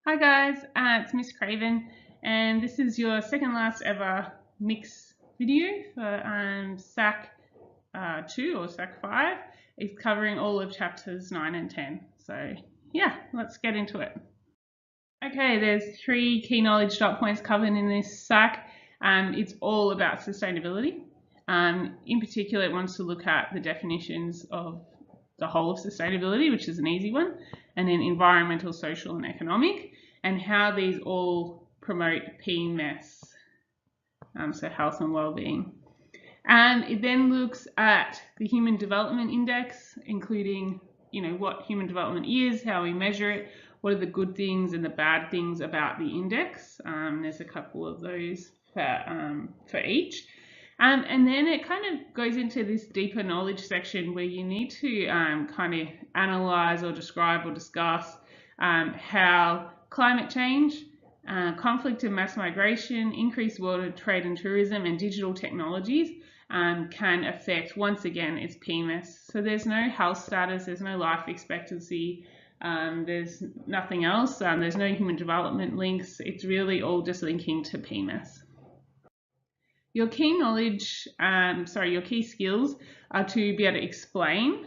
Hi guys, it's Miss Craven, and this is your second last ever mix video for SAC 2 or SAC 5. It's covering all of chapters 9 and 10. So yeah, let's get into it. Okay, there's 3 key knowledge dot points covered in this SAC. It's all about sustainability. In particular, it wants to look at the definitions of the whole of sustainability, which is an easy one, and then environmental, social, and economic, and how these all promote PMES, so health and well-being. It then looks at the Human Development Index, including what human development is, how we measure it, what are the good things and the bad things about the index. There's a couple of those for each. And then it kind of goes into this deeper knowledge section where you need to kind of analyze or describe or discuss how climate change, conflict and mass migration, increased world trade and tourism, and digital technologies can affect, once again, its PMES. So there's no health status, there's no life expectancy, there's nothing else, there's no human development links. It's really all just linking to PMES. Your key knowledge, your key skills are to be able to explain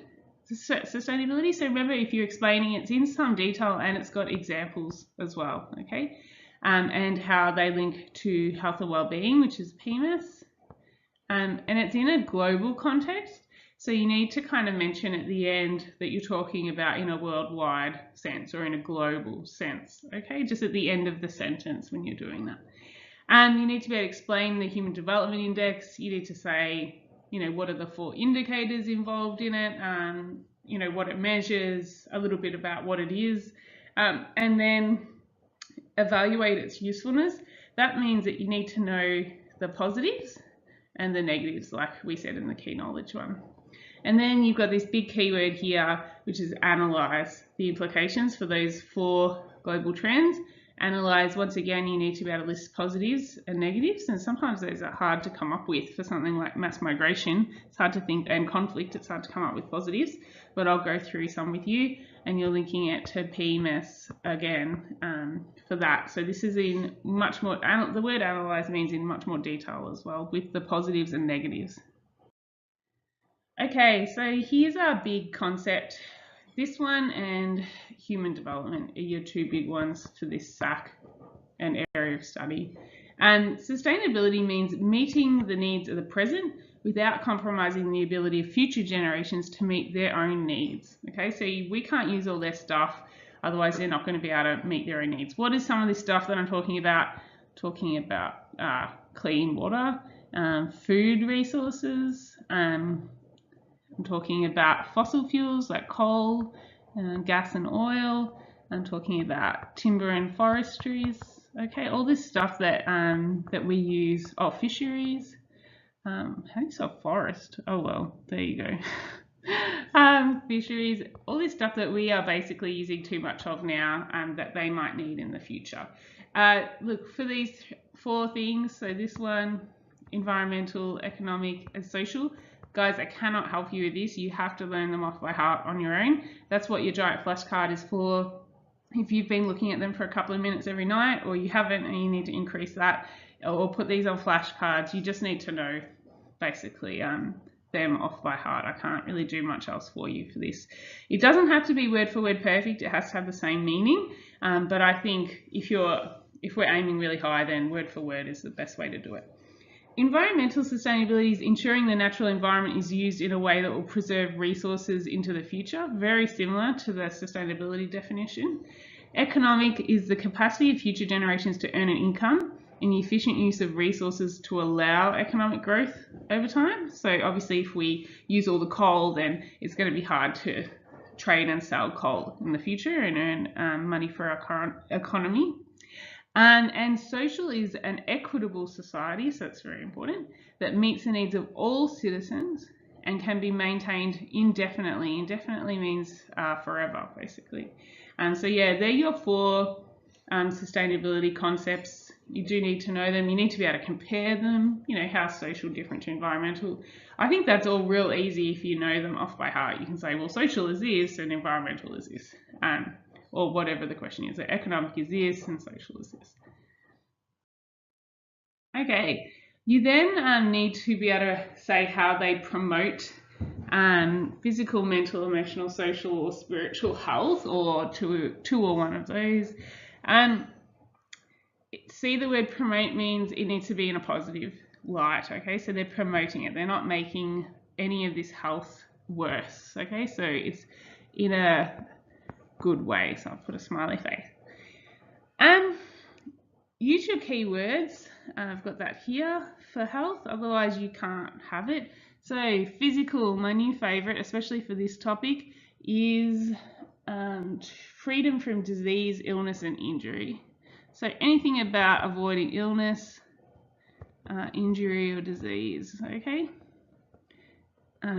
sustainability. So remember, if you're explaining, it's in some detail and it's got examples as well, okay? And how they link to health and well-being, which is PMES. And it's in a global context. So you need to kind of mention at the end that you're talking about in a worldwide sense or in a global sense, okay? Just at the end of the sentence when you're doing that. You need to be able to explain the Human Development Index. You need to say, what are the 4 indicators involved in it, what it measures, a little bit about what it is, and then evaluate its usefulness. That means that you need to know the positives and the negatives, like we said in the key knowledge one. And then you've got this big keyword here, which is analyze the implications for those 4 global trends. Analyze, once again, you need to be able to list positives and negatives, and sometimes those are hard to come up with for something like mass migration. It's hard to think, and conflict, it's hard to come up with positives, but I'll go through some with you, and you're linking it to PMES again for that. So this is in much more, the word analyze means in much more detail as well, with the positives and negatives. Okay, so here's our big concept. This one and human development are your 2 big ones for this SAC and area of study. And sustainability means meeting the needs of the present without compromising the ability of future generations to meet their own needs. Okay, so we can't use all their stuff, otherwise they're not going to be able to meet their own needs. What is some of this stuff that I'm talking about? Talking about clean water, food resources, I'm talking about fossil fuels like coal, gas and oil. I'm talking about timber and forestries. Okay, all this stuff that that we use. Oh, fisheries. How do you spell forest? Oh well, there you go. Fisheries. All this stuff that we are basically using too much of now, that they might need in the future. Look, for these 4 things. So this one, environmental, economic, and social. Guys, I cannot help you with this. You have to learn them off by heart on your own. That's what your giant flashcard is for. If you've been looking at them for a couple of minutes every night, or you haven't and you need to increase that, or put these on flashcards, you just need to know basically them off by heart. I can't really do much else for you for this. It doesn't have to be word for word perfect. It has to have the same meaning. But I think if we're aiming really high, then word for word is the best way to do it. Environmental sustainability is ensuring the natural environment is used in a way that will preserve resources into the future, very similar to the sustainability definition. Economic is the capacity of future generations to earn an income and the efficient use of resources to allow economic growth over time. So obviously if we use all the coal, then it's going to be hard to trade and sell coal in the future and earn money for our current economy. And social is an equitable society, so that's very important, that meets the needs of all citizens and can be maintained indefinitely. Indefinitely means forever, basically. So yeah, they're your 4 sustainability concepts. You do need to know them. You need to be able to compare them. How's social different to environmental? I think that's all real easy if you know them off by heart. You can say, well, social is this and environmental is this. or whatever the question is. So economic is this and social is this. Okay, you then need to be able to say how they promote physical, mental, emotional, social, or spiritual health, or two or one of those. See, the word promote means it needs to be in a positive light, okay? So they're promoting it. They're not making any of this health worse, okay? So it's in a good way. So I'll put a smiley face. Use your keywords. I've got that here for health, otherwise you can't have it. So physical, my new favorite, especially for this topic, is freedom from disease, illness and injury. So anything about avoiding illness, injury or disease, okay?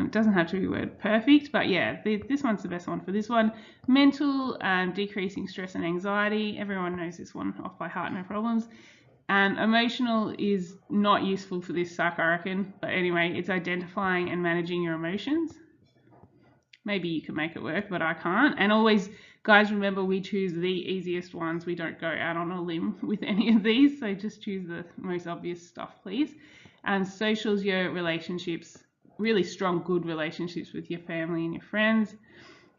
Doesn't have to be word perfect, but yeah, this one's the best one for this one. Mental, decreasing stress and anxiety. Everyone knows this one off by heart, no problems. Emotional is not useful for this SAC, I reckon. But anyway, it's identifying and managing your emotions. Maybe you can make it work, but I can't. And always, guys, remember we choose the easiest ones. We don't go out on a limb with any of these. So just choose the most obvious stuff, please. Social's your relationships, really strong, good relationships with your family and your friends.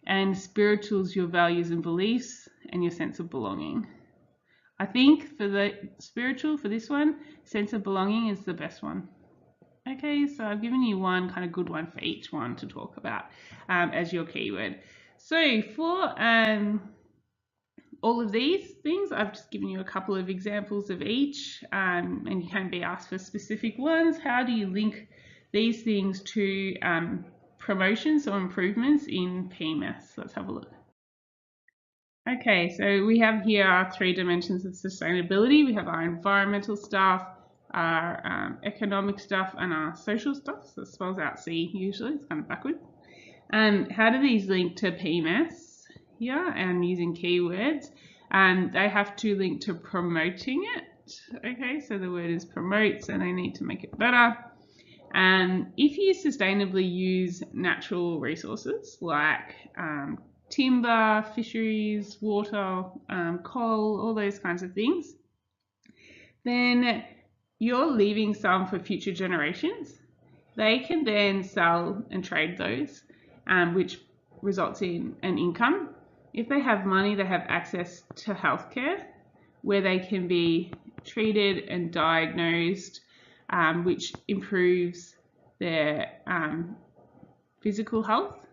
And spiritual's your values and beliefs and your sense of belonging. I think for the spiritual, for this one, sense of belonging is the best one. Okay, so I've given you one kind of good one for each one to talk about as your keyword. So for all of these things, I've just given you a couple of examples of each, and you can be asked for specific ones. How do you link these things to promotions or improvements in PMS? Let's have a look. Okay, so we have here our 3 dimensions of sustainability. We have our environmental stuff, our economic stuff, and our social stuff. So it spells out C usually, it's kind of backward. How do these link to PMS here and using keywords? They have to link to promoting it. Okay, so the word is promotes and they need to make it better. If you sustainably use natural resources like timber, fisheries, water, coal, all those kinds of things, then you're leaving some for future generations. They can then sell and trade those, which results in an income. If they have money, they have access to healthcare where they can be treated and diagnosed, which improves their physical health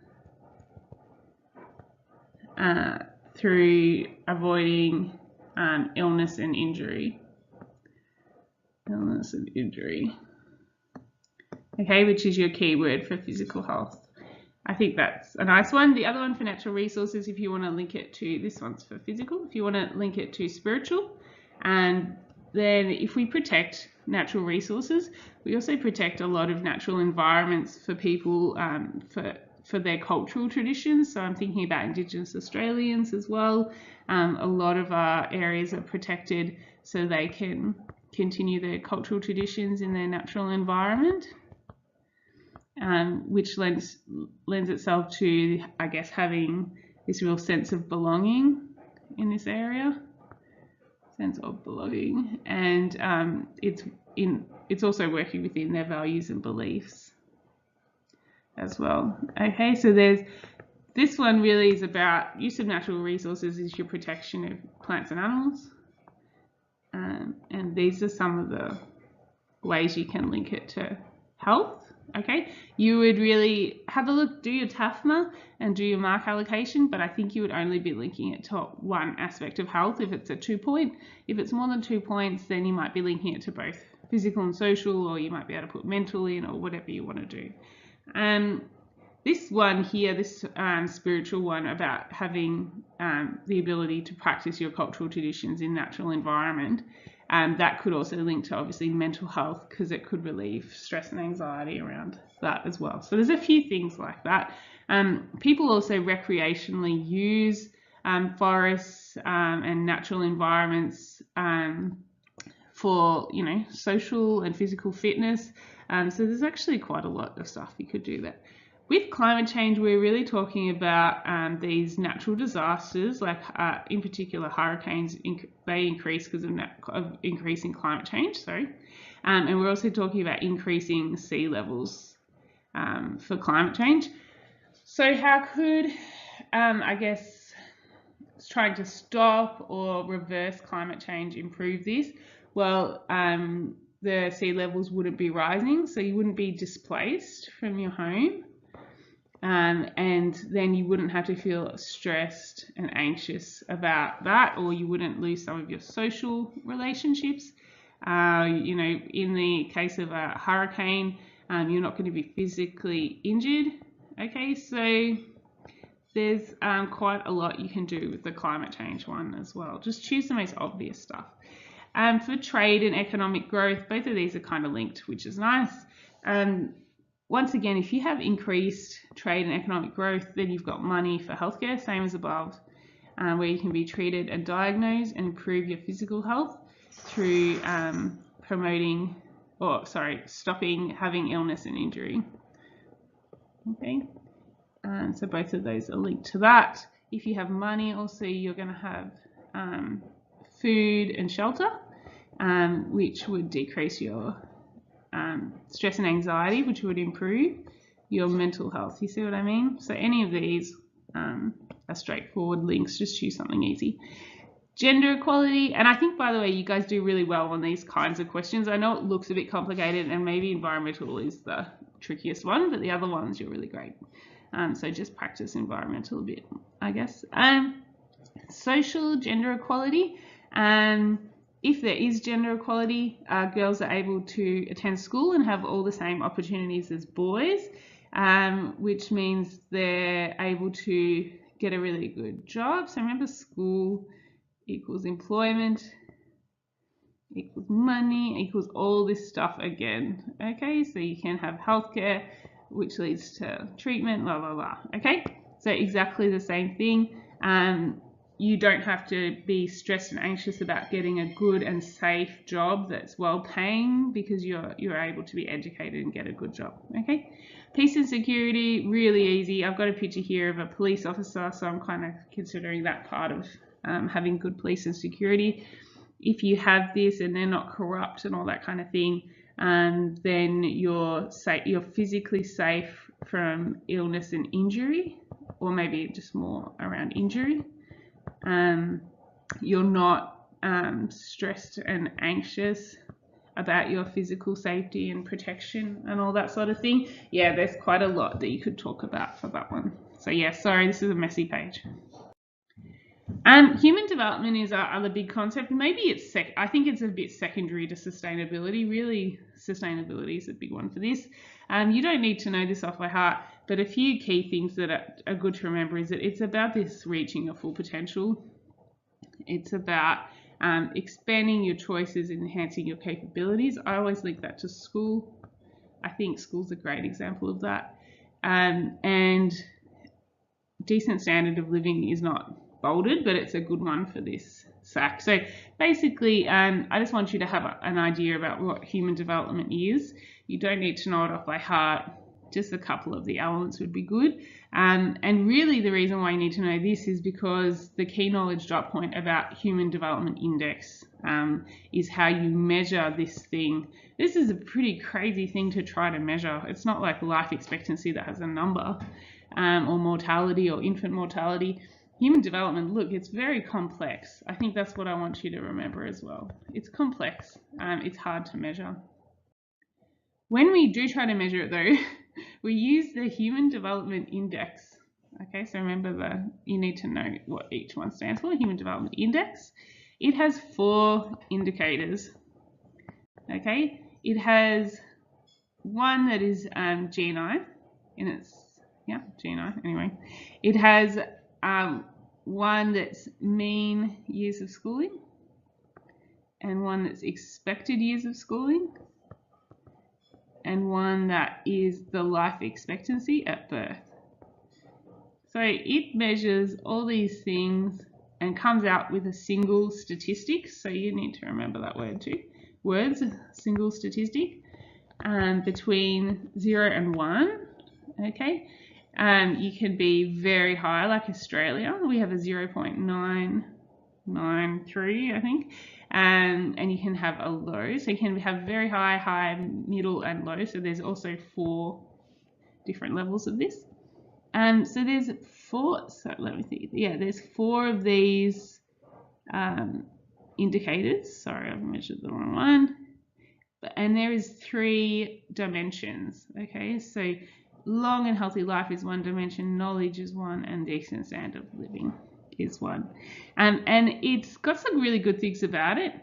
through avoiding illness and injury. Illness and injury. Okay, which is your keyword for physical health. I think that's a nice one. The other one for natural resources, if you want to link it to, this one's for physical, if you want to link it to spiritual. And then if we protect natural resources, we also protect a lot of natural environments for people for their cultural traditions. So I'm thinking about Indigenous Australians as well. A lot of our areas are protected so they can continue their cultural traditions in their natural environment, which lends itself to, I guess, having this real sense of belonging in this area. Sense of belonging, and it's also working within their values and beliefs as well. Okay, so there's this one really is about use of natural resources is your protection of plants and animals, and these are some of the ways you can link it to health. Okay, you would really have a look, do your TAFMA and do your mark allocation, but I think you would only be linking it to one aspect of health if it's a 2-point. If it's more than 2 points, then you might be linking it to both physical and social, or you might be able to put mental in, or whatever you want to do. This one here, this spiritual one about having the ability to practice your cultural traditions in natural environment, that could also link to obviously mental health because it could relieve stress and anxiety around that as well. So there's a few things like that. People also recreationally use forests and natural environments for, social and physical fitness. So there's actually quite a lot of stuff you could do that. With climate change, we're really talking about these natural disasters, like in particular hurricanes. They increase because of increasing climate change. And we're also talking about increasing sea levels for climate change. So how could, I guess, trying to stop or reverse climate change improve this? Well, the sea levels wouldn't be rising, so you wouldn't be displaced from your home. And then you wouldn't have to feel stressed and anxious about that, or you wouldn't lose some of your social relationships. You know, in the case of a hurricane, you're not going to be physically injured. Okay, so there's quite a lot you can do with the climate change one as well. Just choose the most obvious stuff. For trade and economic growth, both of these are kind of linked, which is nice. Once again, if you have increased trade and economic growth, then you've got money for healthcare, same as above, where you can be treated and diagnosed and improve your physical health through stopping having illness and injury. Okay, so both of those are linked to that. If you have money, also you're going to have food and shelter, which would decrease your stress and anxiety, which would improve your mental health. You see what I mean? So any of these are straightforward links. Just choose something easy. Gender equality, and I think, by the way, you guys do really well on these kinds of questions. I know it looks a bit complicated, and maybe environmental is the trickiest one, but the other ones you're really great. So just practice environmental a bit, I guess. Social gender equality. If there is gender equality, girls are able to attend school and have all the same opportunities as boys, which means they're able to get a really good job. So remember, school equals employment, equals money, equals all this stuff again. Okay, so you can have healthcare, which leads to treatment, blah, blah, blah. Okay, so exactly the same thing. You don't have to be stressed and anxious about getting a good and safe job that's well paying, because you're able to be educated and get a good job. Okay, peace and security, really easy. I've got a picture here of a police officer, so I'm kind of considering that part of having good police and security. If you have this and they're not corrupt and all that kind of thing, then you're physically safe from illness and injury, or maybe just more around injury. You're not stressed and anxious about your physical safety and protection and all that sort of thing. Yeah, there's quite a lot that you could talk about for that one. So yeah, sorry, this is a messy page. Human development is our other big concept. Maybe I think it's a bit secondary to sustainability. Really, sustainability is a big one for this. You don't need to know this off by heart, but a few key things that are good to remember is that it's about this reaching your full potential. It's about expanding your choices and enhancing your capabilities. I always link that to school. I think school's a great example of that. And decent standard of living is not bolded, but it's a good one for this SAC. So basically, I just want you to have an idea about what human development is. You don't need to know it off by heart. Just a couple of the elements would be good. And really the reason why you need to know this is because the key knowledge dot point about Human Development Index is how you measure this thing. This is a pretty crazy thing to try to measure. It's not like life expectancy that has a number, or mortality or infant mortality. Human development, look, it's very complex. I think that's what I want you to remember as well. It's complex. It's hard to measure. When we do try to measure it though, we use the Human Development Index. Okay, so remember you need to know what each one stands for, Human Development Index. It has 4 indicators. Okay, it has one that is GNI, and it's, yeah, GNI anyway. It has one that's mean years of schooling, and one that's expected years of schooling, and one that is the life expectancy at birth. So it measures all these things and comes out with a single statistic. So you need to remember that word too. Words, single statistic, between 0 and 1. Okay, you can be very high, like Australia. We have a 0.993, I think, and you can have a low. So you can have very high, high, middle, and low. So there's also 4 different levels of this. So there's 4. So let me think. Yeah, there's 4 of these indicators. Sorry, I've measured the wrong one. And there is 3 dimensions. Okay, so long and healthy life is 1 dimension, knowledge is 1, and decent standard of living is 1. And it's got some really good things about it.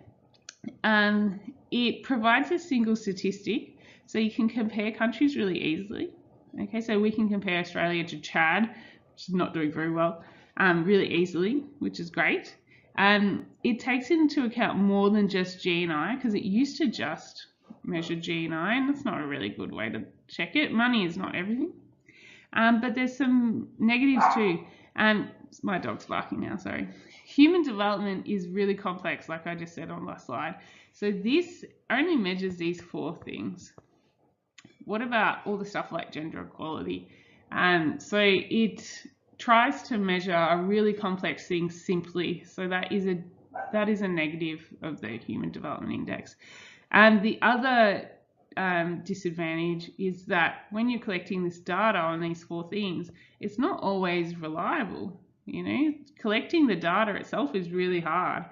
It provides a single statistic, so you can compare countries really easily. Okay, so we can compare Australia to Chad, which is not doing very well, really easily, which is great. It takes into account more than just GNI, because it used to just measure GNI, and that's not a really good way to check it. Money is not everything. But there's some negatives too. My dog's barking now, sorry. Human development is really complex, like I just said on the last slide. So this only measures these 4 things. What about all the stuff like gender equality? So it tries to measure a really complex thing simply. So that is a negative of the Human Development Index. And the other disadvantage is that when you're collecting this data on these 4 things, it's not always reliable. You know, collecting the data itself is really hard.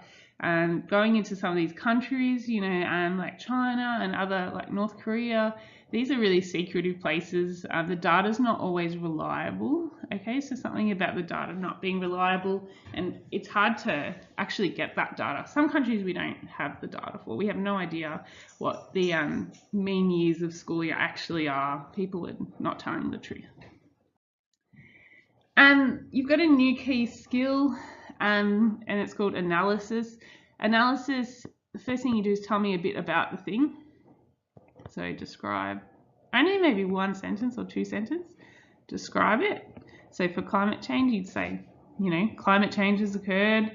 Going into some of these countries, you know, like China and other, like North Korea, these are really secretive places. The data's not always reliable. Okay, so something about the data not being reliable, and it's hard to actually get that data. Some countries we don't have the data for. We have no idea what the mean years of school year actually are. People are not telling the truth. You've got a new key skill, and it's called analysis. Analysis, the first thing you do is tell me a bit about the thing. So describe, only maybe 1 sentence or 2 sentences, describe it. So for climate change, you'd say, you know, climate change has occurred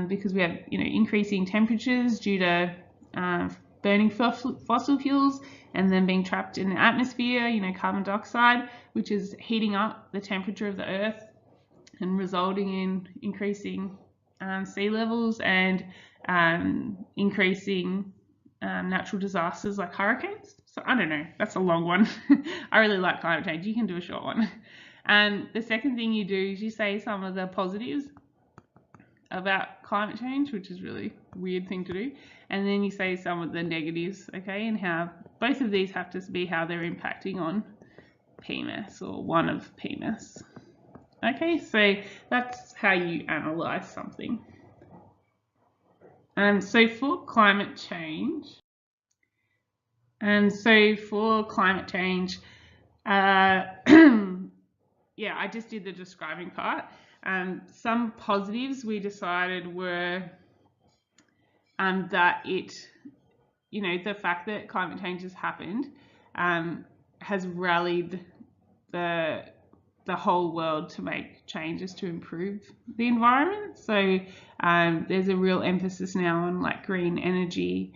because we have, you know, increasing temperatures due to burning fossil fuels and then being trapped in the atmosphere, you know, carbon dioxide, which is heating up the temperature of the Earth and resulting in increasing sea levels and increasing natural disasters like hurricanes. So I don't know, that's a long one. I really like climate change. You can do a short one. The second thing you do is you say some of the positives about climate change, which is really a weird thing to do, and then you say some of the negatives, okay, and how both of these have to be how they're impacting on PMS or one of PMS. Okay, so that's how you analyze something. So for climate change, yeah, I just did the describing part. Some positives we decided were that it, you know, the fact that climate change has happened has rallied the whole world to make changes to improve the environment. So there's a real emphasis now on like green energy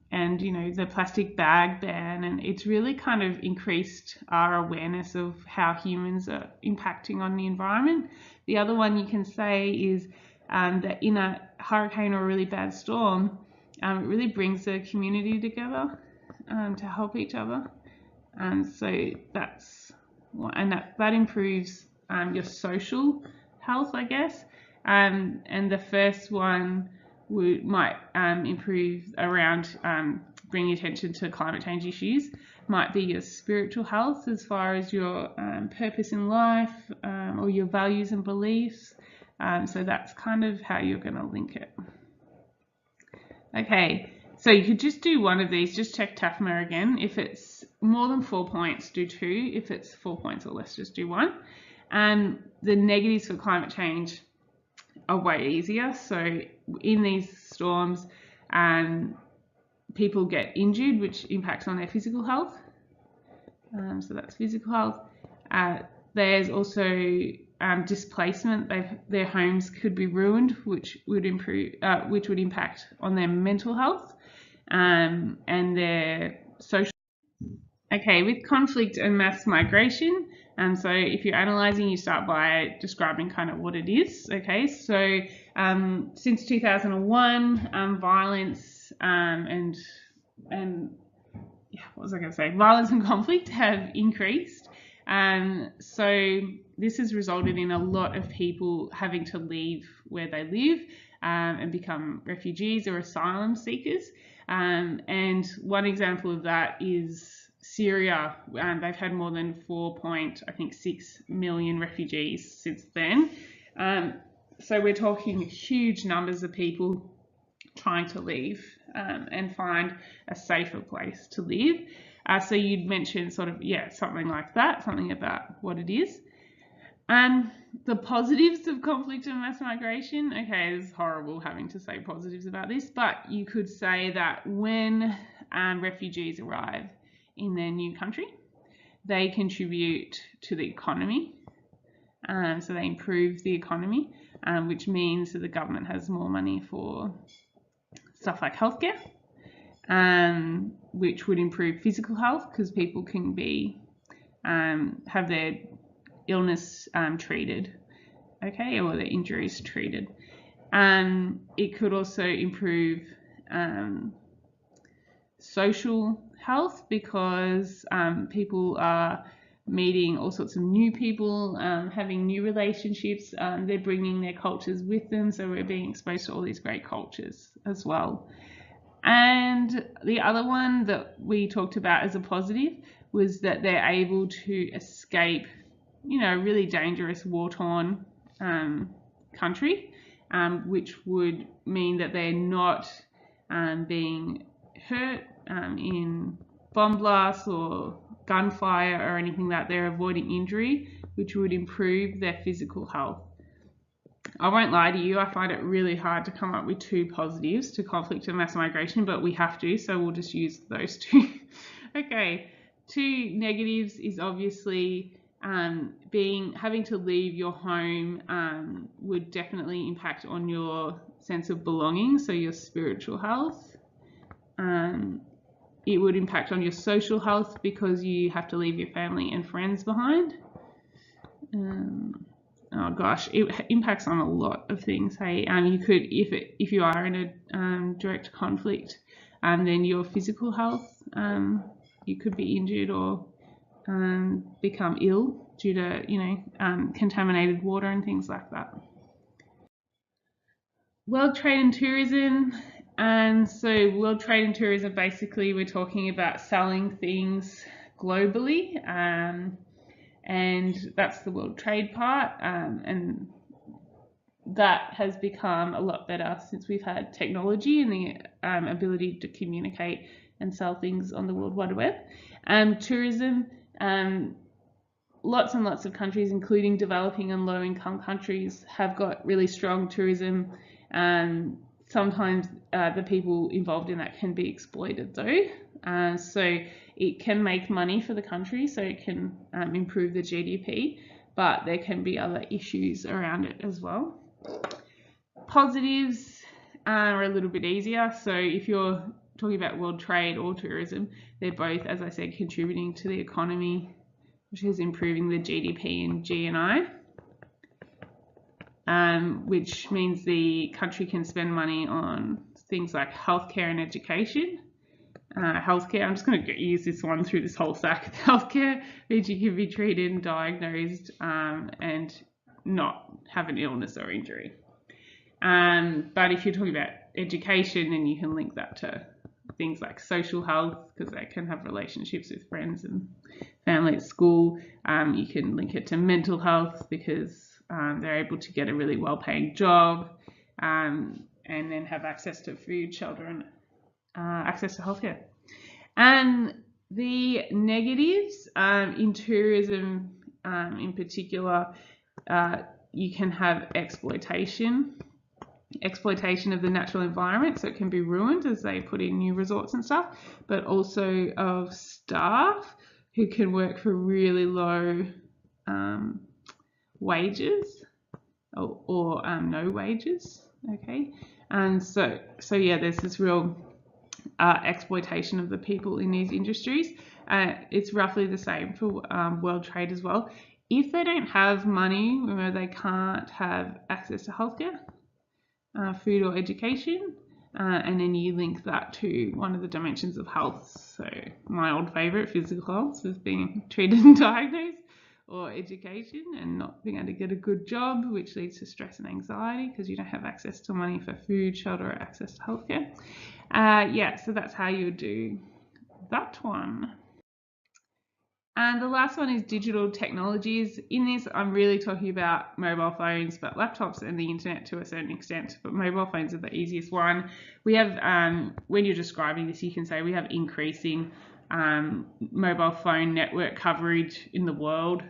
and, you know, the plastic bag ban, and it's really kind of increased our awareness of how humans are impacting on the environment. The other one you can say is that in a hurricane or a really bad storm, it really brings the community together to help each other. So that's, and that improves your social health, I guess. And the first one might improve around bringing attention to climate change issues, might be your spiritual health as far as your purpose in life or your values and beliefs. So that's kind of how you're going to link it. Okay, so you could just do one of these, just check TAFMA again. If it's more than 4 points, do 2. If it's 4 points or less, just do 1. And the negatives for climate change are way easier. So in these storms, people get injured, which impacts on their physical health. So that's physical health. There's also displacement. Their homes could be ruined, which would impact on their mental health and their social. Okay, with conflict and mass migration, so if you're analysing, you start by describing kind of what it is. Okay, so since 2001, violence and what was I going to say? Violence and conflict have increased. So this has resulted in a lot of people having to leave where they live and become refugees or asylum seekers. And one example of that is Syria. They've had more than 4.6 million refugees since then. So we're talking huge numbers of people trying to leave and find a safer place to live. So you'd mention sort of, something like that, something about what it is. The positives of conflict and mass migration. Okay, it's horrible having to say positives about this, but you could say that when refugees arrive in their new country, they contribute to the economy. So they improve the economy, which means that the government has more money for stuff like healthcare, which would improve physical health because people can be have their illness treated, okay, or their injuries treated. It could also improve social health because people are meeting all sorts of new people, having new relationships. They're bringing their cultures with them, so we're being exposed to all these great cultures as well. And the other one that we talked about as a positive was that they're able to escape, a really dangerous war-torn country, which would mean that they're not being hurt in bomb blasts or gunfire or anything like that. They're avoiding injury, which would improve their physical health. I won't lie to you, I find it really hard to come up with two positives to conflict and mass migration, but we have to, so we'll just use those two. Okay, two negatives is obviously having to leave your home would definitely impact on your sense of belonging, so your spiritual health. It would impact on your social health because you have to leave your family and friends behind. Oh gosh, it impacts on a lot of things. Hey, you could, if you are in a direct conflict, then your physical health, you could be injured or become ill due to contaminated water and things like that. World trade and tourism. And so world trade and tourism, basically we're talking about selling things globally, and that's the world trade part, and that has become a lot better since we've had technology and the ability to communicate and sell things on the World Wide Web. Tourism, lots and lots of countries, including developing and low-income countries, have got really strong tourism. Sometimes the people involved in that can be exploited though, so it can make money for the country, so it can improve the GDP, but there can be other issues around it as well. Positives are a little bit easier. So if you're talking about world trade or tourism, they're both, as I said, contributing to the economy, which is improving the GDP and GNI. Which means the country can spend money on things like healthcare and education. Healthcare, I'm just going to use this one through this whole SAC. Healthcare means you can be treated and diagnosed and not have an illness or injury. But if you're talking about education, then you can link that to things like social health, because they can have relationships with friends and family at school. You can link it to mental health because they're able to get a really well-paying job and then have access to food, shelter, and access to healthcare. And the negatives in tourism, in particular, you can have exploitation of the natural environment, so it can be ruined as they put in new resorts and stuff, but also of staff who can work for really low wages or no wages. Okay, and so yeah, there's this real exploitation of the people in these industries. It's roughly the same for world trade as well. If they don't have money, remember they can't have access to healthcare, food or education, and then you link that to one of the dimensions of health. So my old favourite, physical health, was being treated and diagnosed, or education and not being able to get a good job, which leads to stress and anxiety because you don't have access to money for food, shelter, or access to healthcare. Yeah, so that's how you do that one. And the last one is digital technologies. In this, I'm really talking about mobile phones, but laptops and the internet to a certain extent. But mobile phones are the easiest one. We have, when you're describing this, you can say we have increasing mobile phone network coverage in the world.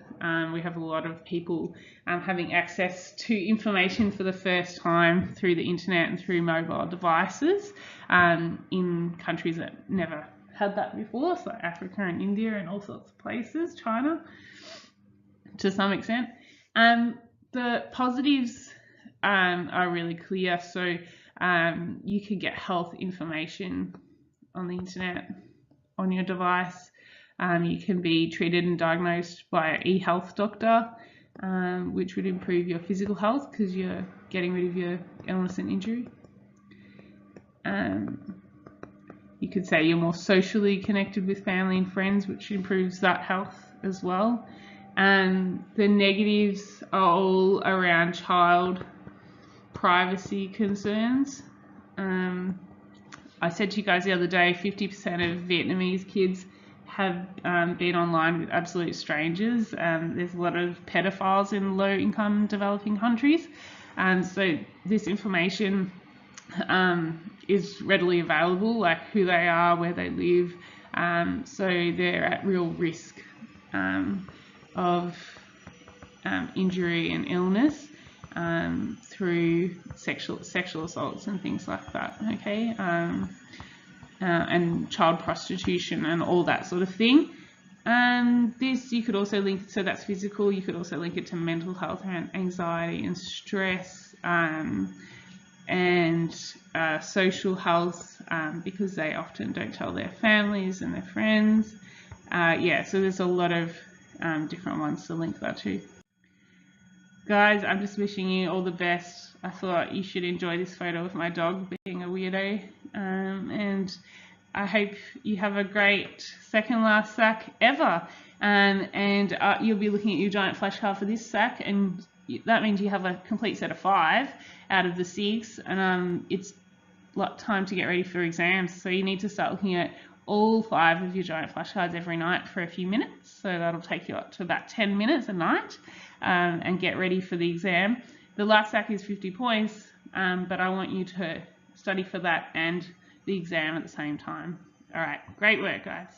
We have a lot of people having access to information for the first time through the internet and through mobile devices in countries that never had that before, so Africa and India and all sorts of places, China to some extent. The positives are really clear. So you can get health information on the internet, on your device. You can be treated and diagnosed by an e-health doctor, which would improve your physical health because you're getting rid of your illness and injury. You could say you're more socially connected with family and friends, which improves that health as well. And the negatives are all around child privacy concerns. I said to you guys the other day, 50% of Vietnamese kids have been online with absolute strangers. There's a lot of pedophiles in low-income developing countries. So this information is readily available, like who they are, where they live. So they're at real risk of injury and illness through sexual assaults and things like that. Okay, and child prostitution and all that sort of thing. This you could also link, so that's physical. You could also link it to mental health and anxiety and stress. And social health, because they often don't tell their families and their friends. Yeah, so there's a lot of different ones to link that to. Guys, I'm just wishing you all the best. I thought you should enjoy this photo of my dog being a weirdo, and I hope you have a great second last SAC ever. And you'll be looking at your giant flashcard for this SAC, and that means you have a complete set of 5 out of the 6, and it's time to get ready for exams. So you need to start looking at all 5 of your giant flashcards every night for a few minutes. So that'll take you up to about 10 minutes a night, and get ready for the exam. The last SAC is 50 points, but I want you to study for that and the exam at the same time. All right, great work, guys.